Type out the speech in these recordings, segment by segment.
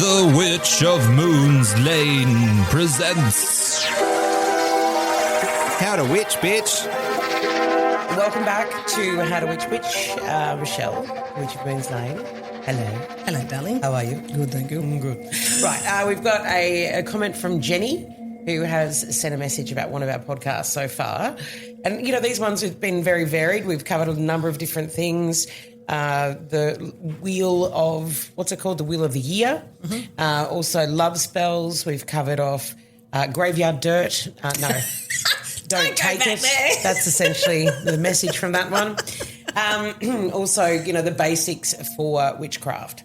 The Witch of Moon's Lane presents How to Witch, Bitch. Welcome back to How to Witch. Michelle, Witch of Moon's Lane. Hello. Hello, darling. How are you? Good, thank you. I'm good. Right, we've got a comment from Jenny, who has sent a message about one of our podcasts so far. And, you know, these ones have been very varied. We've covered a number of different things. The wheel of, what's it called? The wheel of the year. Mm-hmm. Also love spells. We've covered off graveyard dirt. No, don't take it. There. That's essentially the message from that one. Also, you know, the basics for witchcraft.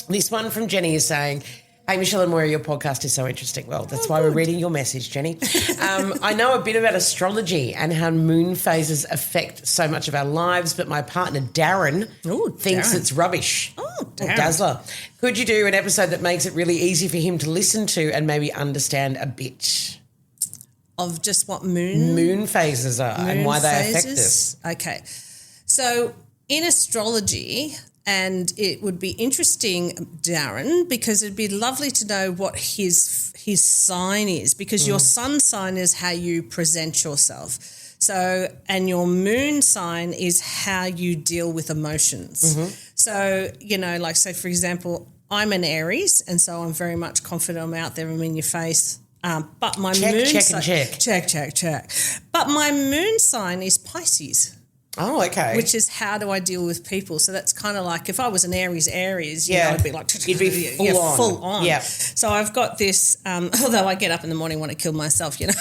This one from Jenny is saying, hey, Michelle and Moira, your podcast is so interesting. Well, that's why we're reading your message, Jenny. I know a bit about astrology and how moon phases affect so much of our lives, but my partner, Darren, thinks it's rubbish. Oh, Darren. Dazzler. Could you do an episode that makes it really easy for him to listen to and maybe understand a bit? Of just what moon phases are and why they affect us. Okay. So in astrology... And it would be interesting, Darren, because it'd be lovely to know what his sign is, because your sun sign is how you present yourself. So, and your moon sign is how you deal with emotions. Mm-hmm. So, you know, like say, for example, I'm an Aries, and so I'm very much confident. I'm out there, I'm in your face. But my moon sign... Check. But my moon sign is Pisces. Oh, okay. Which is how do I deal with people? So that's kind of like if I was an Aries, you know, I'd be like... You'd be full on. Yeah. So I've got this, although I get up in the morning want to kill myself, you know,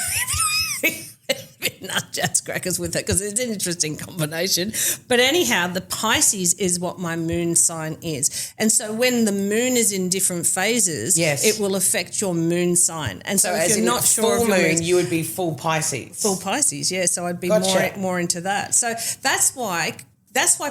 not just crackers with it because it's an interesting combination. But anyhow, the Pisces is what my moon sign is. And so when the moon is in different phases, it will affect your moon sign. And so if you're not sure full moon, you would be full Pisces. Full Pisces, yeah. So I'd be more into that. So that's why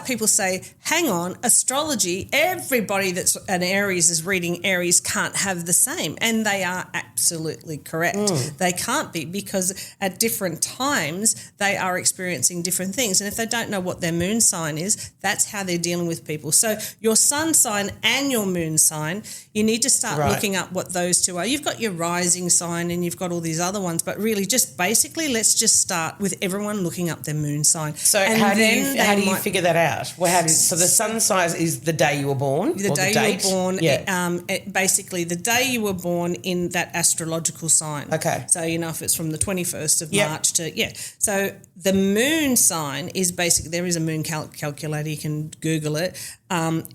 people say, hang on, astrology, everybody that's an Aries is reading Aries can't have the same. And they are absolutely correct. They can't be, because at different times they are experiencing different things. And if they don't know what their moon sign is, that's how they're dealing with people. So your sun sign and your moon sign, you need to start looking up what those two are. You've got your rising sign and you've got all these other ones, but really just basically let's just start with everyone looking up their moon sign. So how do you figure that out? Well, so the sun sign is the day you were born? The day you were born, basically the day you were born in that astrological sign. Okay. So, you know, if it's from the 21st of March to, So the moon sign is basically, there is a moon calculator, you can Google it,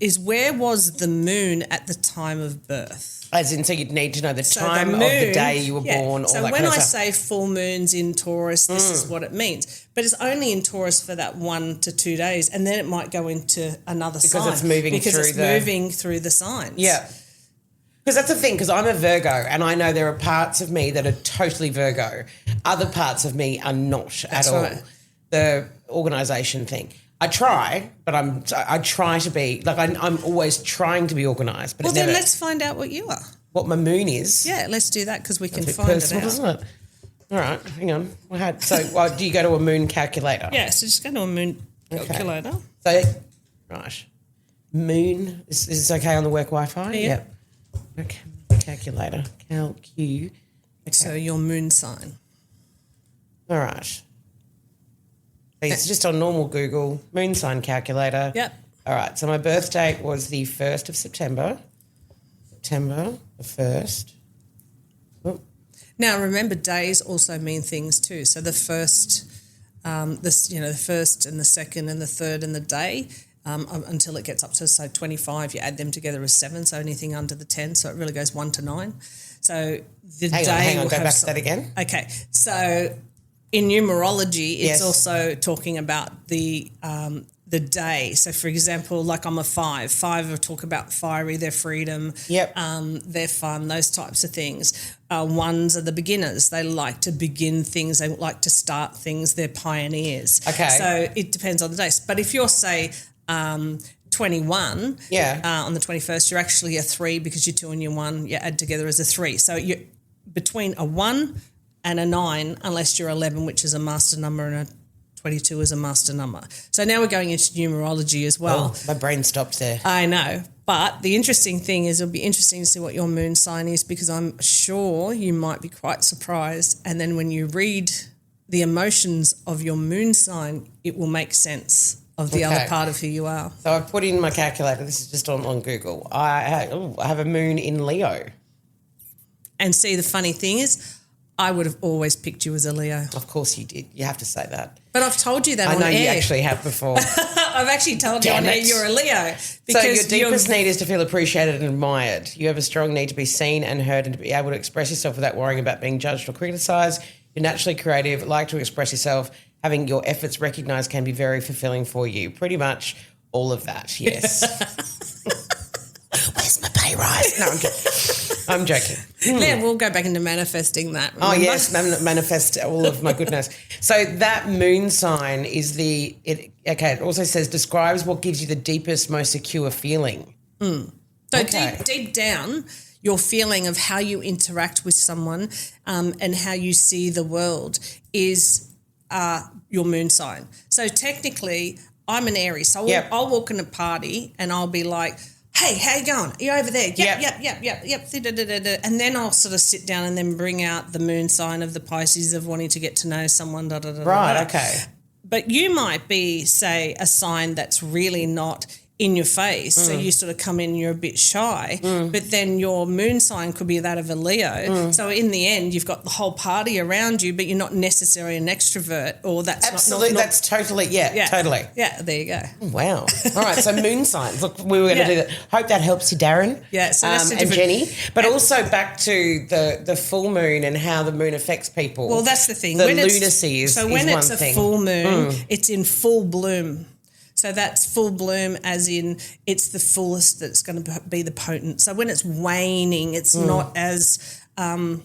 is where was the moon at the time of birth? As in, so you'd need to know the time of the day you were born. So when I say full moon's in Taurus, this is what it means. But it's only in Taurus for that 1 to 2 days, and then it might go into another sign. Because it's moving through the signs. Yeah. Because that's the thing, because I'm a Virgo, and I know there are parts of me that are totally Virgo. Other parts of me are not at all. The organisation thing. I try, but I try to be, like I'm always trying to be organised. But then let's find out what you are. What my moon is. Yeah, let's do that because we can find it out. Isn't it? All right, hang on. Do you go to a moon calculator? Yeah, so just go to a moon calculator. So, right. Moon, is this okay on the work Wi-Fi? Yeah. Yep. Okay, calculator, Okay. So your moon sign. All right. It's just on normal Google, moon sign calculator. Yep. All right, so my birth date was the 1st of September. September the 1st. Oh. Now, remember, days also mean things too. So the first, the first and the second and the third and the day, until it gets up to, so 25, you add them together as 7, so anything under the 10, so it really goes 1 to 9. So the Hang on, go back to that again. Okay, so... In numerology, it's also talking about the day. So, for example, like I'm a 5. 5 will talk about fiery, their freedom, their fun, those types of things. 1s are the beginners. They like to begin things. They like to start things. They're pioneers. Okay. So it depends on the day. But if you're, say, 21 on the 21st, you're actually a 3 because your 2 and your 1 you add together as a 3. So you're between a 1 and a 9, unless you're 11, which is a master number, and a 22 is a master number. So now we're going into numerology as well. Oh, my brain stopped there. I know. But the interesting thing is it'll be interesting to see what your moon sign is, because I'm sure you might be quite surprised. And then when you read the emotions of your moon sign, it will make sense of the other part of who you are. So I've put in my calculator. This is just on Google. I have a moon in Leo. And see, the funny thing is I would have always picked you as a Leo. Of course you did. You have to say that. But I've told you that I on know air. you actually have before. I've actually told you on air you're a Leo. So your deepest need is to feel appreciated and admired. You have a strong need to be seen and heard and to be able to express yourself without worrying about being judged or criticised. You're naturally creative, like to express yourself. Having your efforts recognised can be very fulfilling for you. Pretty much all of that, yes. Where's my pay rise? No, I'm joking. Yeah, we'll go back into manifesting that. Remember? Oh, yes, manifest all of my goodness. So that moon sign is it also says describes what gives you the deepest, most secure feeling. So deep down, your feeling of how you interact with someone and how you see the world is your moon sign. So technically, I'm an Aries. So I'll walk in a party and I'll be like, hey, how you going? Are you over there? Yep. And then I'll sort of sit down and then bring out the moon sign of the Pisces of wanting to get to know someone. Right, okay. But you might be, say, a sign that's really not in your face. So you sort of come in and you're a bit shy. But then your moon sign could be that of a Leo. So in the end, you've got the whole party around you, but you're not necessarily an extrovert, or that's absolutely not that's totally totally. Yeah, there you go. Wow. All right, so moon signs. Look, we were going to do that. Hope that helps you, Darren. Yeah, so that's and Jenny. But also back to the full moon and how the moon affects people. Well, that's the thing. The lunacy is when one it's a thing. full moon, it's in full bloom. So that's full bloom as in it's the fullest that's going to be the potent. So when it's waning, it's not as potent.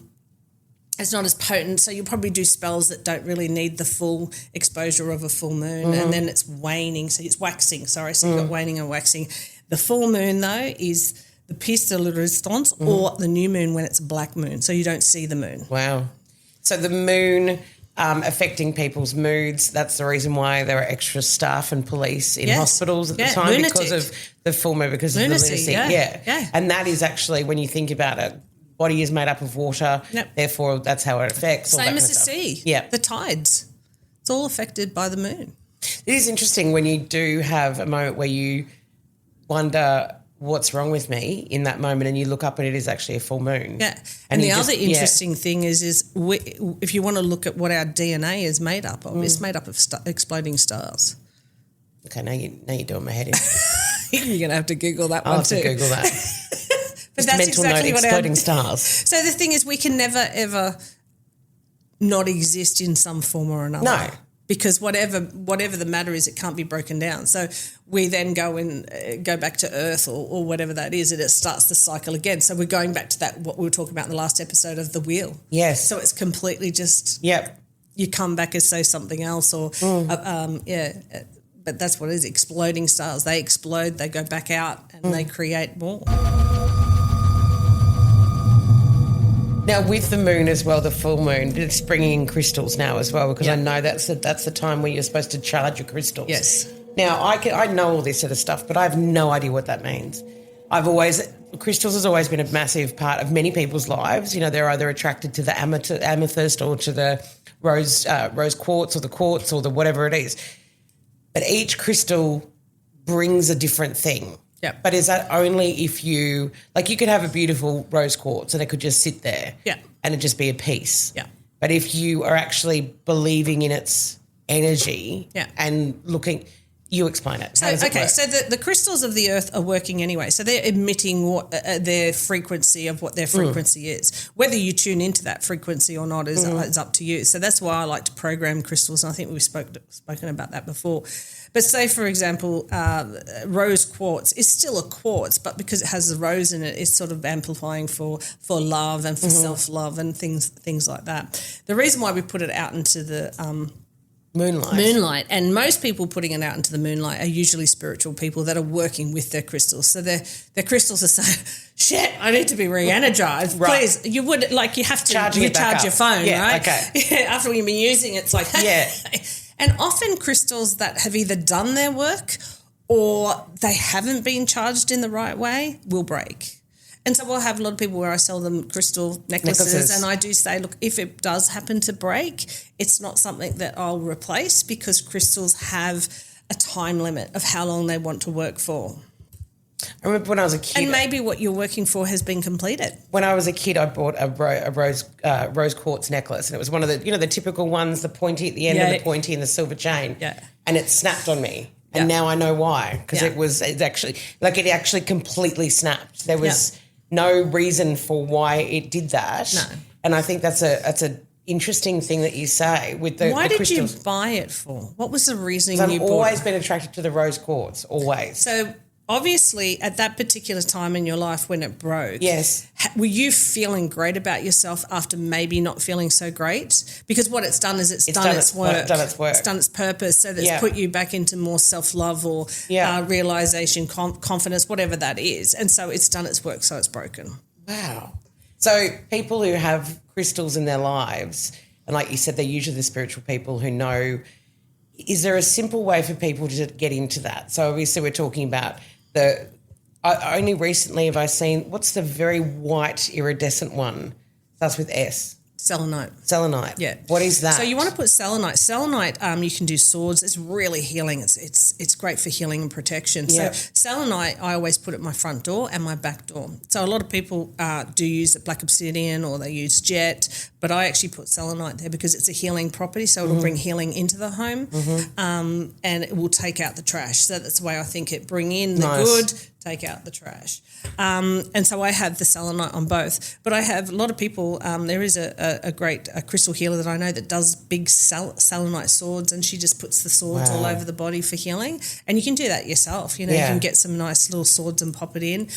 So you'll probably do spells that don't really need the full exposure of a full moon, and then it's waning. So it's waxing. Sorry, so you've got waning and waxing. The full moon though is the pièce de résistance, or the new moon when it's a black moon. So you don't see the moon. Wow. So the moon. Affecting people's moods. That's the reason why there are extra staff and police in hospitals at the time, lunatic. because of the full moon, because lunacy, of the lunacy. Yeah. And that is actually, when you think about it, body is made up of water, therefore that's how it affects. Same all that as kind the of sea. stuff. Yeah. The tides. It's all affected by the moon. It is interesting when you do have a moment where you wonder what's wrong with me in that moment, and you look up and it is actually a full moon. Yeah. And the other interesting thing is if you want to look at what our DNA is made up of, it's made up of exploding stars. Okay, now you're doing my head in. You're going to have to Google that I'll one too. have to Google that. But Just that's mental exactly note, what exploding stars. So the thing is, we can never, ever not exist in some form or another. No. Because whatever the matter is, it can't be broken down. So we then go back to Earth or whatever that is, and it starts the cycle again. So we're going back to that, what we were talking about in the last episode of the wheel. Yes. So it's completely just you come back as say something else, or but that's what it is. Exploding stars. They explode, they go back out, and they create more. Now, with the moon as well, the full moon, it's bringing in crystals now as well, because I know that's the time where you're supposed to charge your crystals. Yes. Now, I know all this sort of stuff, but I have no idea what that means. Crystals has always been a massive part of many people's lives. You know, they're either attracted to the amethyst or to the rose quartz or the whatever it is. But each crystal brings a different thing. Yeah. But is that only if you could have a beautiful rose quartz and it could just sit there and it just be a piece. Yeah. But if you are actually believing in its energy and looking, you explain it. How does it work? So the crystals of the earth are working anyway. So they're emitting what their frequency of what their frequency is. Whether you tune into that frequency or not is up to you. So that's why I like to program crystals, and I think we've spoken about that before. But say, for example, rose quartz is still a quartz, but because it has a rose in it, it's sort of amplifying for love and for self-love and things like that. The reason why we put it out into the moonlight, and most people putting it out into the moonlight are usually spiritual people that are working with their crystals. So their crystals are saying, shit, I need to be re-energized. Right. Please, you have to charge your phone, right? Okay. After you've been using it, it's like, yeah. And often crystals that have either done their work or they haven't been charged in the right way, will break. And so we'll have a lot of people where I sell them crystal necklaces. And I do say, look, if it does happen to break, it's not something that I'll replace, because crystals have a time limit of how long they want to work for. I remember when I was a kid. And maybe what you're working for has been completed. When I was a kid, I bought a rose quartz necklace, and it was one of the, the typical ones, the pointy at the end and the pointy and the silver chain. Yeah. And it snapped on me. And now I know why, because it actually completely snapped. There was no reason for why it did that. No. And I think that's a interesting thing that you say with the Why did crystals. you buy it for? What was the reason I've you bought it? I've always been attracted to the rose quartz, always. So obviously at that particular time in your life when it broke, yes, were you feeling great about yourself after maybe not feeling so great? Because what it's done is it's done its work. It's done its purpose. So that's put you back into more self-love or realisation, confidence, whatever that is. And so it's done its work, so it's broken. Wow. So people who have crystals in their lives, and like you said, they're usually the spiritual people who know, is there a simple way for people to get into that? So obviously we're talking about only recently have I seen, what's the very white iridescent one? Starts with S. Selenite. Yeah. What is that? So you want to put selenite. Selenite, you can do swords. It's really healing. It's great for healing and protection. Yep. So selenite, I always put at my front door and my back door. So a lot of people do use black obsidian or they use jet, but I actually put selenite there because it's a healing property. So it'll bring healing into the home, and it will take out the trash. So that's the way I think it. Bring in the good, take out the trash. And so I have the selenite on both. But I have a lot of people, there is a great crystal healer that I know that does big selenite swords, and she just puts the swords all over the body for healing. And you can do that yourself. You can get some nice little swords and pop it in.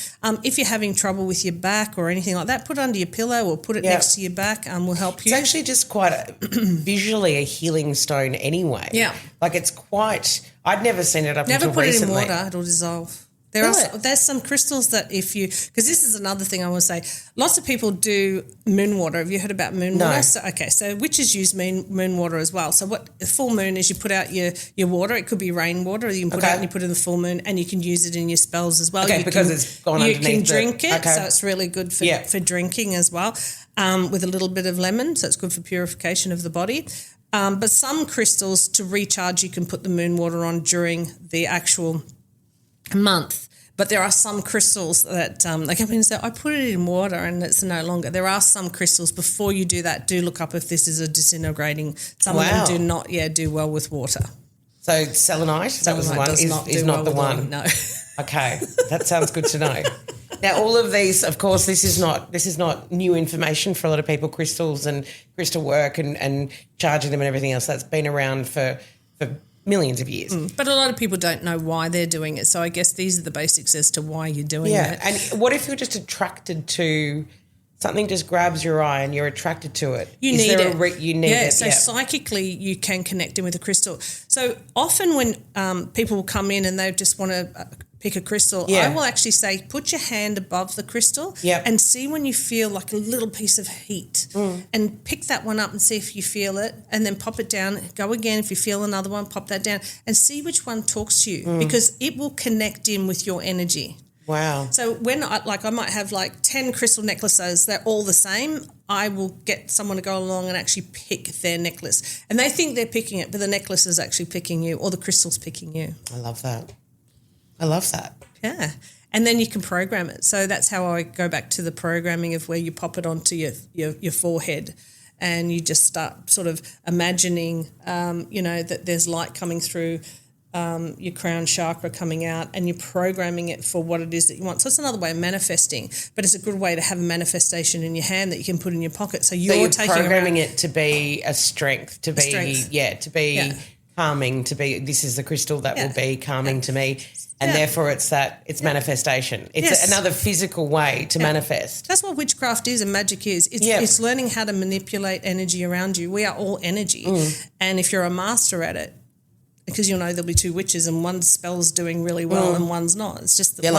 If you're having trouble with your back or anything like that, put it under your pillow or put it next to your back, will help you. It's actually just quite visually a healing stone anyway. Yeah. Like it's quite, I'd never seen it up until recently. Never put it in water, it'll dissolve. There's some crystals that if you, because this is another thing I want to say, lots of people do moon water. Have you heard about moon water? So witches use moon water as well. So what the full moon is, you put out your water. It could be rainwater, or you can put out and you put it in the full moon, and you can use it in your spells as well. It's gone underneath. You can drink it, so it's really good for drinking as well, with a little bit of lemon, so it's good for purification of the body. But some crystals, to recharge, you can put the moon water on during the actual month. But there are some crystals that they come in and say, I put it in water and it's no longer. There are some crystals, before you do that, do look up if this is a disintegrating. Some of them do not do well with water. So selenite that was the one, is not the one. No. Okay, that sounds good to know. Now, all of these, of course, this is not new information for a lot of people, crystals and crystal work and charging them and everything else. That's been around for millions of years. But a lot of people don't know why they're doing it. So I guess these are the basics as to why you're doing it. Yeah, and what if you're just attracted to something, just grabs your eye and you're attracted to it? You need it. So psychically you can connect in with a crystal. So often when people will come in and they just want to pick a crystal, I will actually say, put your hand above the crystal and see when you feel like a little piece of heat, and pick that one up and see if you feel it, and then pop it down, go again. If you feel another one, pop that down and see which one talks to you, because it will connect in with your energy. Wow. So when I might have 10 crystal necklaces, they're all the same, I will get someone to go along and actually pick their necklace. And they think they're picking it, but the necklace is actually picking you, or the crystal's picking you. I love that. Yeah. And then you can program it. So that's how I go back to the programming of where you pop it onto your forehead, and you just start sort of imagining, that there's light coming through your crown chakra coming out, and you're programming it for what it is that you want. So it's another way of manifesting, but it's a good way to have a manifestation in your hand that you can put in your pocket. So you're taking programming it to be a strength, to be calming, to be, this is the crystal that will be calming to me. And therefore it's manifestation. It's another physical way to manifest. That's what witchcraft is and magic is. It's learning how to manipulate energy around you. We are all energy. And if you're a master at it, because there'll be two witches and one spell's doing really well and one's not. It's just that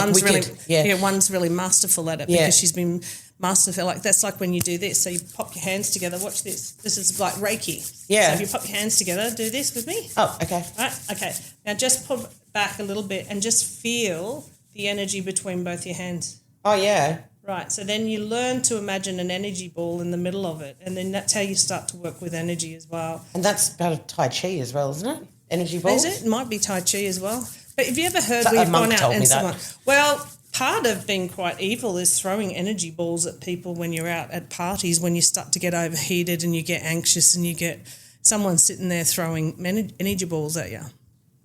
one's really masterful at it because she's been masterful. That's like when you do this. So you pop your hands together. Watch this. This is like Reiki. Yeah. So if you pop your hands together, do this with me. Oh, okay. All right. Okay. Now just back a little bit and just feel the energy between both your hands. Oh, yeah. Right, so then you learn to imagine an energy ball in the middle of it, and then that's how you start to work with energy as well. And that's part of Tai Chi as well, isn't it? Energy balls? Is it? It might be Tai Chi as well. But have you ever heard So we've a monk gone out told and me that. someone... Well, part of being quite evil is throwing energy balls at people when you're out at parties, when you start to get overheated and you get anxious and you get someone sitting there throwing energy balls at you.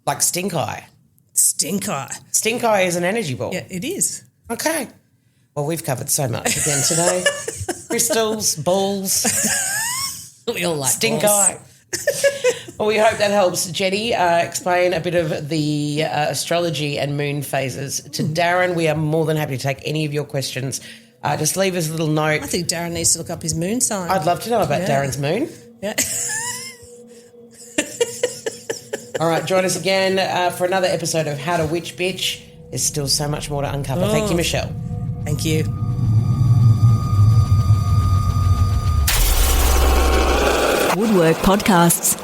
Like stink eye. Stink eye. Stink eye is an energy ball. Yeah, it is. Okay. Well, we've covered so much again today. Crystals, balls, We all like stink balls. eye. Well, we hope that helps Jenny explain a bit of the astrology and moon phases to Darren. We are more than happy to take any of your questions. Just leave us a little note. I think Darren needs to look up his moon sign. I'd love to know about Darren's moon. Yeah. All right, join us again for another episode of How to Witch Bitch. There's still so much more to uncover. Thank you, Michelle. Thank you. Woodwork Podcasts.